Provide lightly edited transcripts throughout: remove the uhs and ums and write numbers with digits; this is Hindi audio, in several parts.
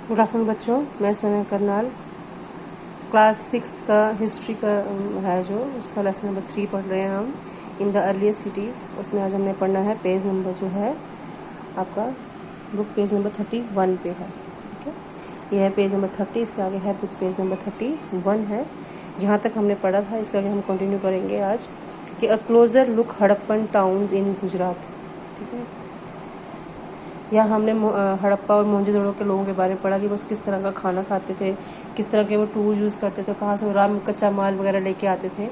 गुड आफ्टरनून बच्चों, मैं सोनिया करनाल। क्लास 6 का हिस्ट्री का है जो उसका लेसन नंबर 3 पढ़ रहे हैं हम, इन द अर्लीस्ट सिटीज़। उसमें आज हमने पढ़ना है पेज नंबर जो है आपका बुक पेज नंबर 31 पे है। ठीक है, यह है पेज नंबर 30, इसके आगे है बुक पेज नंबर 31 है। यहाँ तक हमने पढ़ा था, इसके आगे हम कंटिन्यू करेंगे आज कि a closer look Harappan towns in Gujarat. ठीक है, यहाँ हमने हड़प्पा और मोहनजोदड़ो के लोगों के बारे में पढ़ा कि वो किस तरह का खाना खाते थे, किस तरह के वो टूल यूज़ करते थे, कहाँ से वो राम कच्चा माल वगैरह लेके आते थे।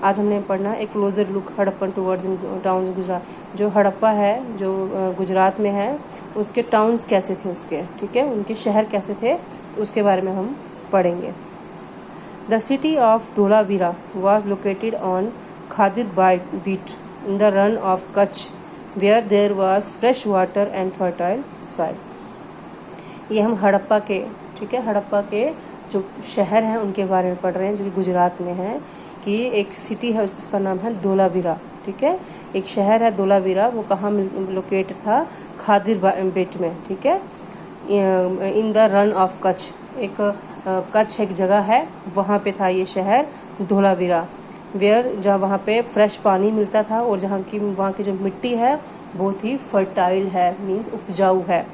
आज हमने पढ़ना एक closure look Harappan towards in town Gujarat. जो हड़प्पा है जो गुजरात में है, उसके टाउन्स कैसे थे उसके, ठीक है, उनके शहर कैसे थे, उसके बारे में हम पढ़ेंगे। The city of Dholavira was located on Khadir Bet in the Rann of Kutch where there was fresh water and fertile soil। ये हम हड़प्पा के, ठीक है, हड़प्पा के जो शहर हैं उनके बारे में पढ़ रहे हैं जो कि गुजरात में है। कि एक सिटी है जिसका नाम है धोलावीरा। ठीक है, एक शहर है धोलावीरा, वो कहाँ लोकेट था, खादिर बेट में। ठीक है, इन द रन ऑफ कच्छ, एक कच्छ एक जगह है, वहाँ पे था ये शहर धोलावीरा। वेयर जहाँ वहाँ पे फ्रेश पानी मिलता था और जहाँ की वहाँ की जो मिट्टी है बहुत ही फर्टाइल है, मीन्स उपजाऊ है।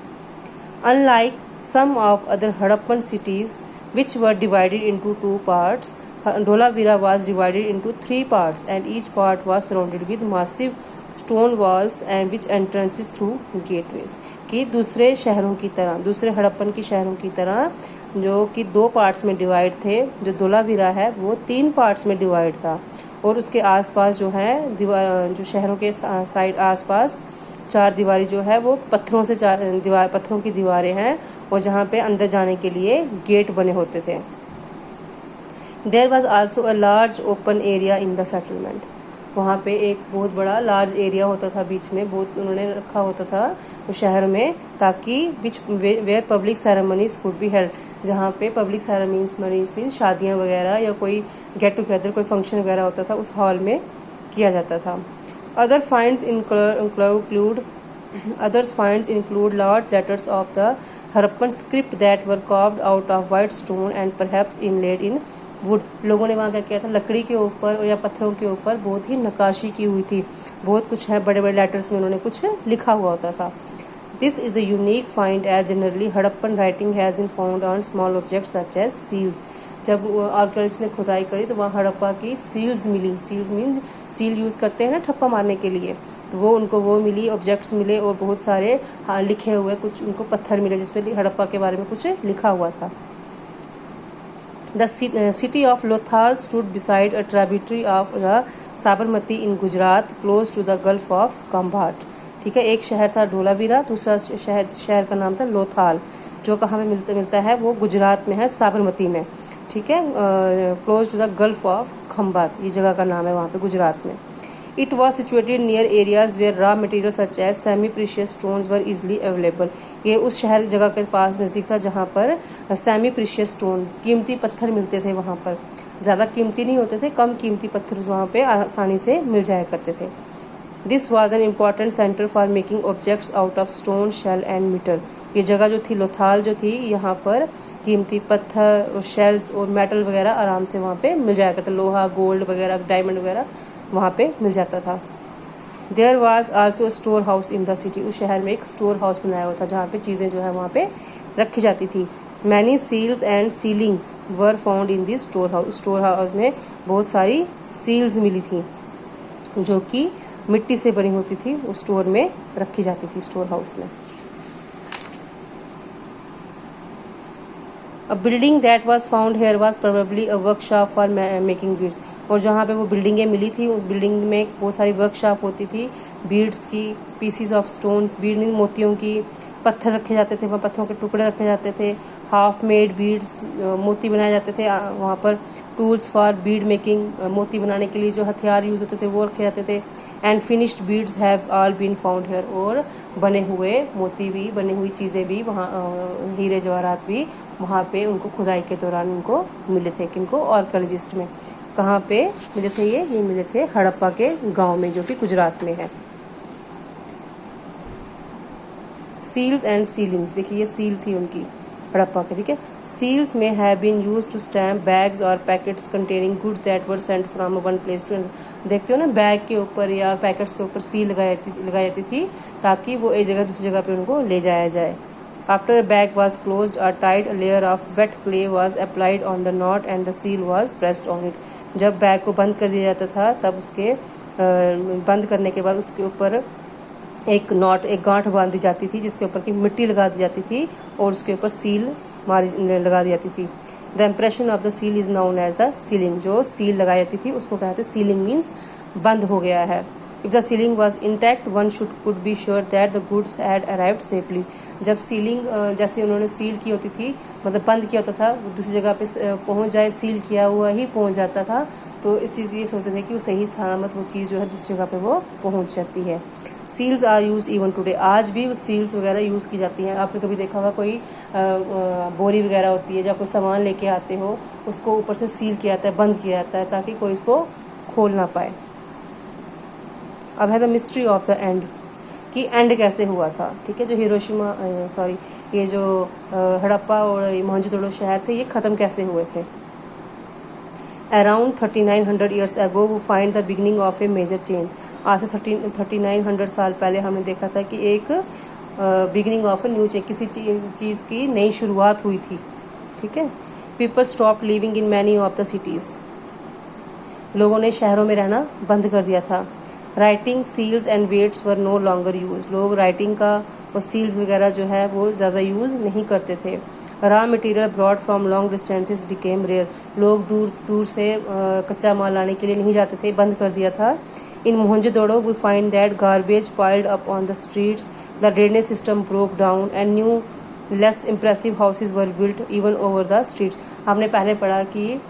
Unlike some of other Harappan cities which were divided into 2 parts, Dholavira was divided into 3 parts and each part was surrounded with massive stone walls and which entrances through gateways. कि दूसरे शहरों की तरह, दूसरे हड़प्पन की शहरों की तरह जो कि 2 पार्ट्स में डिवाइड थे, जो धोलावीरा है वो 3 पार्ट्स में डिवाइड था। और उसके आसपास जो है जो शहरों के साइड आसपास 4 दीवारी जो है वो पत्थरों से पत्थरों की दीवारें हैं, और जहाँ पे अंदर जाने के लिए गेट बने होते थे। There was also a large open area in the settlement. वहाँ पे एक बहुत बड़ा लार्ज एरिया होता था, बीच में बहुत उन्होंने रखा होता था शहर में, ताकि which where public ceremonies could be held, जहाँ पे पब्लिक सेरेमनीज मीन्स शादियाँ वगैरह या कोई गेट टुगेदर, कोई फंक्शन वगैरह होता था, उस हॉल में किया जाता था। Other finds include large letters of the Harappan script that were carved out of white stone and perhaps inlaid in wood। लोगों ने वहाँ क्या किया था, लकड़ी के ऊपर या पत्थरों के ऊपर बहुत ही नक्काशी की हुई थी, बहुत कुछ है, बड़े बड़े लेटर्स में उन्होंने कुछ लिखा हुआ होता था। This is the unique find as generally Harappan writing has been found on small objects such as seals। जब आर्कियोलॉजिस्ट ने खुदाई करी तो वहाँ हड़प्पा की सील्स मिली। सील्स मीन सील यूज़ करते हैं ना ठप्पा मारने के लिए, तो वो उनको वो मिली, ऑब्जेक्ट्स मिले, और बहुत सारे लिखे हुए कुछ उनको पत्थर मिले जिसपे हड़प्पा के बारे में कुछ लिखा हुआ था। The city of Lothal stood beside a tributary of the Sabarmati in Gujarat, close to the Gulf of Khambat। ठीक है, एक शहर था धोलावीरा, दूसरा शहर का नाम था लोथाल, जो कहाँ में मिलता है, वो गुजरात में है, साबरमती में। ठीक है, close to the gulf of Khambat, ये जगह का नाम है वहाँ पे गुजरात में। It was situated near areas where raw material such as semi precious stones were easily available. ये उस शहर जगह के पास नज़दीक था जहाँ पर सेमी प्रीशियस स्टोन, कीमती पत्थर मिलते थे। वहाँ पर ज़्यादा कीमती नहीं होते थे, कम कीमती पत्थर वहाँ पे आसानी से मिल जाया करते थे। This was an important centre for making objects out of stone, shell and metal. ये जगह जो थी लोथाल जो थी, यहाँ पर कीमती पत्थर और शेल्स और मेटल वगैरह आराम से वहाँ पे मिल जाया करता, लोहा, गोल्ड वगैरह, डायमंड वगैरह वहाँ पे मिल जाता था। There was also storehouse in the city. उस शहर में एक स्टोर हाउस बनाया हुआ था जहाँ पे चीज़ें जो है वहाँ पे रखी जाती थी। Many seals and sealings were found in this storehouse. Storehouse में बहुत सारी सील्स मिली थी जो कि मिट्टी से बनी होती थी, उस स्टोर में रखी जाती थी, स्टोर हाउस में। A building that was found here was probably a workshop for making beads। और जहाँ पे वो बिल्डिंगें मिली थी, उस बिल्डिंग में बहुत सारी वर्कशॉप होती थी, बीड्स की, पीसीज ऑफ स्टोन्स, बीड मोतियों की, पत्थर रखे जाते थे, वहाँ पत्थरों के टुकड़े रखे जाते थे, हाफ मेड बीड्स, मोती बनाए जाते थे वहाँ पर, टूल्स फॉर बीड मेकिंग, मोती बनाने के लिए जो हथियार यूज होते थे वो रखे जाते थे। And finished beads have all been found here. और बने हुए मोती भी, बनी हुई चीज़ें भी वहाँ, हीरे जवाहरात भी वहाँ पे उनको खुदाई के दौरान उनको मिले थे। किनको? आर्कियोलॉजिस्ट में। कहाँ पे मिले थे ये मिले थे हड़प्पा के गांव में, जो कि गुजरात में है। सील्स एंड सीलिंग्स, देखिए ये सील थी उनकी, हड़प्पा के, ठीक है। Seals may have been used to stamp bags और packets containing goods that were sent from one place to another. देखते हो ना, बैग के ऊपर या पैकेट्स के ऊपर सील लगाई जाती थी ताकि वो एक जगह दूसरी जगह पे उनको ले जाया जाए। After a bag was closed, a tight layer of wet clay was applied on the knot and the seal was pressed on it. जब बैग को बंद कर दिया जाता था तब उसके बंद करने के बाद उसके ऊपर एक गांठ बांधी जाती थी जिसके ऊपर की मिट्टी लगा दी जाती थी और उसके ऊपर सील लगा दी जाती थी। The impression of the seal is known as the sealing. जो सील लगाई जाती थी उसको कहते हैं सीलिंग, मीन्स बंद हो गया है। If the sealing was intact, one could be sure that the goods had arrived safely. जब सीलिंग जैसे उन्होंने सील की होती थी, मतलब बंद किया होता था, वो दूसरी जगह पे पहुंच जाए, सील किया हुआ ही पहुंच जाता था, तो इस चीज़ ये सोचते थे कि वो सही सलामत वो चीज़ जो है दूसरी जगह पे वो पहुंच जाती है। Seals are used even today. आज भी वो सील्स वगैरह यूज़ की जाती हैं। आपने कभी देखा होगा कोई बोरी वगैरह होती है, जब कोई सामान लेके आते हो उसको ऊपर से सील किया जाता है, बंद किया जाता है ताकि कोई इसको खोल ना पाए। अब है the mystery of the end, कि एंड कैसे हुआ था, ठीक है। जो हिरोशिमा ये जो हड़प्पा और मोहनजोदड़ो शहर थे, ये ख़त्म कैसे हुए थे। अराउंड 3900 ईयर्स अगो वो find the beginning of a major change. आज से 3900 साल पहले हमने देखा था कि एक beginning of a new change, किसी चीज़ की नई शुरुआत हुई थी, ठीक है। People stop living in many of the cities. लोगों ने शहरों में रहना बंद कर दिया था। Writing, seals and weights were no longer use. लोग राइटिंग का और सील्स वगैरह जो है वो ज़्यादा यूज़ नहीं करते थे। Raw material brought from long distances became rare. लोग दूर दूर से कच्चा माल लाने के लिए नहीं जाते थे, बंद कर दिया था। In Mohenjodaro we find that garbage piled up on the streets, the drainage system broke down and new less impressive houses were built even over the streets. हमने पहले पढ़ा कि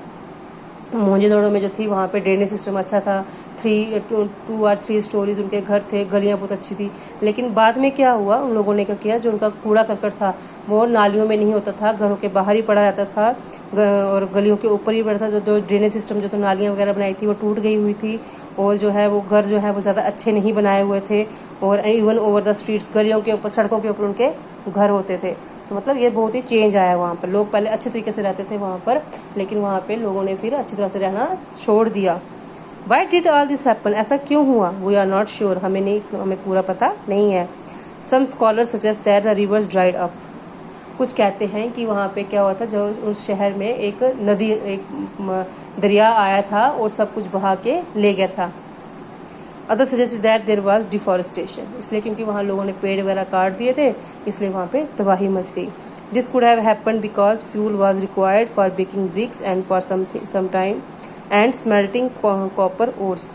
मोहनजोदड़ो में जो थी वहाँ पे ड्रेनेज सिस्टम अच्छा था, 2 और 3 स्टोरीज उनके घर थे, गलियाँ बहुत अच्छी थी। लेकिन बाद में क्या हुआ, उन लोगों ने क्या किया, जो उनका कूड़ा करकट था वो नालियों में नहीं होता था, घरों के बाहर ही पड़ा रहता था और गलियों के ऊपर ही पड़ा था। जो ड्रेनेज सिस्टम जो तो नालियाँ वगैरह बनाई थी वो टूट गई हुई थी और जो है वो घर जो है वो ज़्यादा अच्छे नहीं बनाए हुए थे और इवन ओवर द स्ट्रीट्स, गलियों के ऊपर, सड़कों के ऊपर उनके घर होते थे। तो मतलब ये बहुत ही चेंज आया वहाँ पर। लोग पहले अच्छे तरीके से रहते थे वहाँ पर, लेकिन वहाँ पे लोगों ने फिर अच्छी तरह से रहना छोड़ दिया। Why did all this happen? ऐसा क्यों हुआ? We are not sure. हमें पूरा पता नहीं है। Some scholars suggest that the rivers dried up. कुछ कहते हैं कि वहाँ पे क्या हुआ था, जो उस शहर में एक दरिया आया था और सब कुछ बहा के ले गया था। Other suggest that there was deforestation, इसलिए क्योंकि वहाँ लोगों ने पेड़ वगैरह काट दिए थे, इसलिए वहाँ पे तबाही मच गई। This could have happened because fuel was required for baking bricks and for some time and smelting copper ores.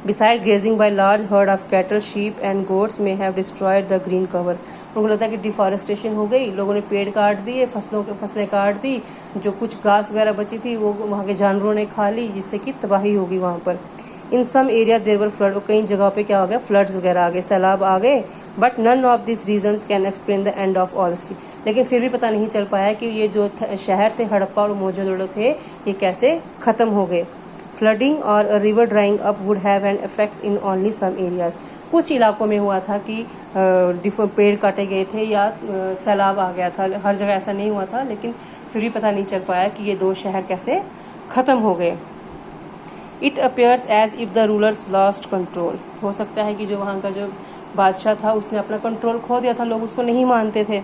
Besides, grazing by large herd of cattle, sheep and goats may have destroyed the green cover. उनको लगता है कि डिफॉरेस्टेशन हो गई, लोगों ने पेड़ काट दिए, फसलें काट दी, जो कुछ घास वगैरह बची थी वो वहाँ के जानवरों ने खा ली, जिससे कि तबाही होगी वहाँ पर। In some area there were flood, और कई जगह पे क्या हो गया, फ्लड्स वगैरह आ गए, सैलाब आ गए। But none of this reasons can explain the end of all history. लेकिन फिर भी पता नहीं चल पाया कि ये जो शहर थे हड़प्पा और मोहनजोदड़ो थे, ये कैसे खत्म हो गए। फ्लडिंग और river drying up would have an effect in only some areas. कुछ इलाकों में हुआ था कि पेड़ काटे गए थे या सैलाब आ गया था, हर जगह ऐसा नहीं हुआ था, लेकिन फिर भी पता नहीं चल पाया कि ये 2 शहर कैसे ख़त्म हो गए। It appears as if the rulers lost control. हो सकता है कि जो वहाँ का जो बादशाह था उसने अपना कंट्रोल खो दिया था, लोग उसको नहीं मानते थे।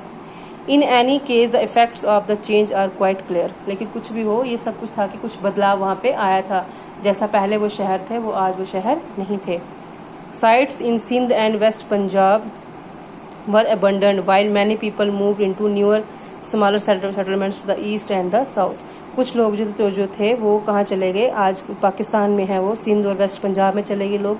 In any case the effects of the change are quite clear. लेकिन कुछ भी हो, ये सब कुछ था कि कुछ बदलाव वहाँ पे आया था। जैसा पहले वो शहर थे वो आज वो शहर नहीं थे। Sites in Sindh and west Punjab were abandoned while many people moved into newer smaller settlements to the east and the south. कुछ लोग जो थे वो कहाँ चले गए, आज पाकिस्तान में है वो, सिंध और वेस्ट पंजाब में चले गए लोग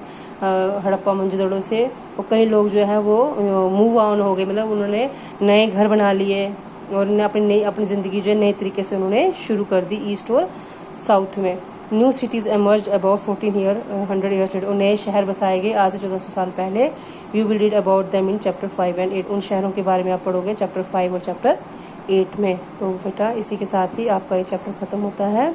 हड़प्पा मोहनजोदड़ो से। और कई लोग जो है वो मूव ऑन हो गए, मतलब उन्होंने नए घर बना लिए और उन्होंने अपनी ज़िंदगी जो है नए तरीके से उन्होंने शुरू कर दी ईस्ट और साउथ में। New cities emerged about 1400 years later. और नए शहर बसाए गए आज से 1400 साल पहले। You will read about them in chapter 5 and 8। उन शहरों के बारे में आप पढ़ोगे चैप्टर 5 और चैप्टर 8 में। तो बेटा इसी के साथ ही आपका ये चैप्टर ख़त्म होता है।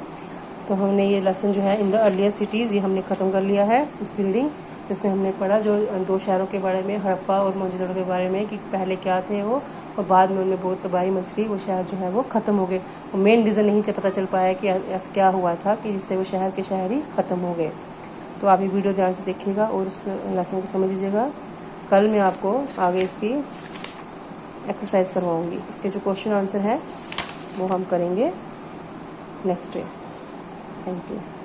तो हमने ये लेसन जो है इन द अर्लियर सिटीज़, ये हमने ख़त्म कर लिया है, इसकी रीडिंग। जिसमें हमने पढ़ा जो 2 शहरों के बारे में, हड़प्पा और मोहनजोदड़ो के बारे में, कि पहले क्या थे वो और बाद में उनमें बहुत तबाही मच गई, वो शहर जो है वो ख़त्म हो गए। और मेन रीज़न नहीं पता चल पाया कि ऐसा क्या हुआ था कि जिससे वो शहर के शहर ही ख़त्म हो गए। तो आप ये वीडियो ध्यान से देखिएगा और उस लेसन को समझ लीजिएगा। कल मैं आपको आगे इसकी एक्सरसाइज करवाऊँगी। इसके जो क्वेश्चन आंसर है वो हम करेंगे नेक्स्ट डे। Thank you.